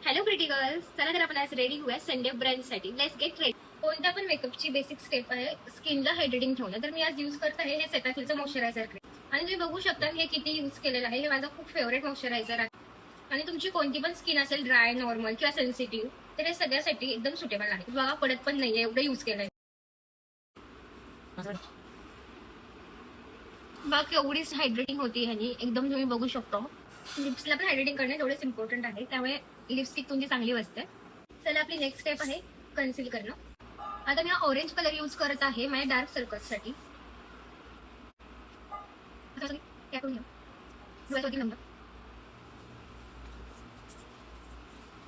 Hello pretty girls, चला तर आपण आज रेडी होऊया संडे ब्रंचसाठी. Let's get ready. कोणत्या पण मेकअपची बेसिक स्टेप आहे स्किनला हायड्रेटिंग ठेवणं. तर मी आज यूज करत आहे हे सेटाफिलचं मॉइश्चरायझर क्रीम. आणि तुम्ही बघू शकता हे किती यूज केलेलं आहे. हे माझं खूप फेवरेट मॉइश्चरायझर आहे. आणि तुमची कोणती पण स्किन असेल ड्राय, नॉर्मल किंवा सेन्सिटिव्ह, तर हे सगळ्यासाठी एकदम सुटेबल आहे. बघा, पडत पण नाहीये, एवढं यूज केलंय. बघा केवढीच हायड्रेटिंग होती ह्यानी, एकदम तुम्ही बघू शकता. लिप्सला पण हायड्रेटिंग करणे तेवढेच इम्पॉर्टंट आहे, त्यामुळे लिपस्टिक तुमची चांगली बसते. चला, आपली नेक्स्ट स्टेप आहे कन्सील करणं. आता मी हा ऑरेंज कलर यूज करत आहे माझ्या डार्क सर्कल्ससाठी.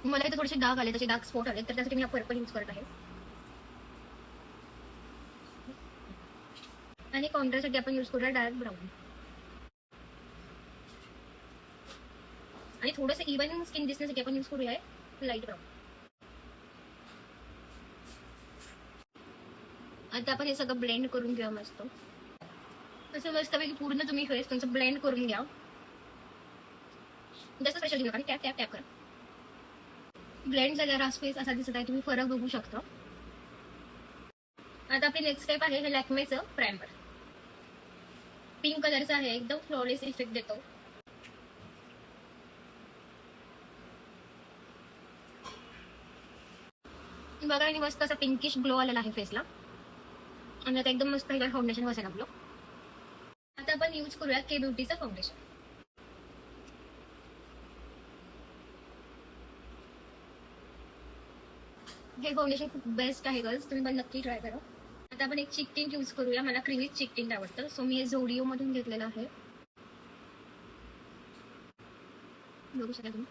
मला इथे थोडेसे डाग आले, तसे डार्क स्पॉट आले, तर त्यासाठी मी हा पर्पल यूज करत आहे. आणि कॉन्ट्रास्टसाठी आपण यूज करूया डार्क ब्राऊन. आणि थोडंसं इव्हन स्किन दिसण्यासाठी आपण यूज करूया लाईट ब्राऊन. आता आपण हे सगळं ब्लेंड करून घेऊ मस्त. तसं मस्तपैकी पूर्ण तुम्ही फेस तुमचं ब्लेंड करून घ्या. जास्त स्पेशल देऊ नका, टॅप टॅप टॅप करा. ब्लेंड झाल्यावर हा फेस असा दिसत आहे, तुम्ही फरक बघू शकता. आता आपली नेक्स्ट स्टेप आहे हे लॅक्मेचं प्रायमर. पिंक कलरचा आहे, एकदम फ्लॉलेस इफेक्ट देतो. बघा, आणि मस्त असा पिंकिश ग्लो आलेला आहे फेसला. आणि आता एकदम मस्त फाउंडेशन बसेल आपलं. आता आपण यूज करूया के ब्युटीचं फाउंडेशन. हे फाउंडेशन खूप बेस्ट आहे गर्ल्स, तुम्ही पण नक्की ट्राय करा. आता आपण एक चिक टिंट यूज करूया. मला क्रीमी चिक टिंट आवडतं, सो मी हे झोडिओ मधून घेतलेलं आहे. बघू शकता तुम्ही.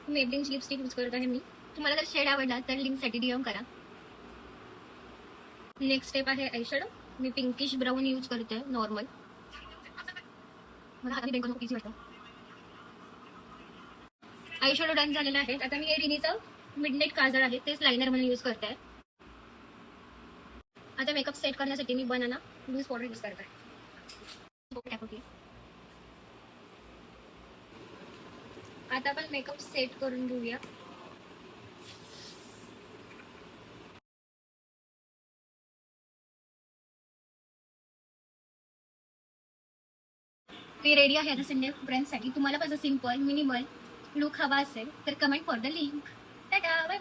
मेबलिनची लिपस्टिक यूज करत आहे मी. तुम्हाला जर शेड आवडला तर लिंकसाठी डीएम करा. नेक्स्ट स्टेप आहे आयशॅडो. मी पिंकिश ब्राऊन यूज करते नॉर्मल. मला हाताने बेंक करून इझी वाटतं. आयशॅडो डन झालेला आहे. आता मी हे रिनीचं मिडनाईट काजळ आहे, तेच लायनर म्हणून यूज करते. आता मेकअप सेट करण्यासाठी मी बनाना लूज पावडर यूज करत आहे. आता आपण मेकअप सेट करून घेऊया. मी रेडी आहे आता संडे ब्रँचसाठी. तुम्हाला कसं सिंपल मिनिमल लुक हवा असेल तर comment for the link. Tata, bye.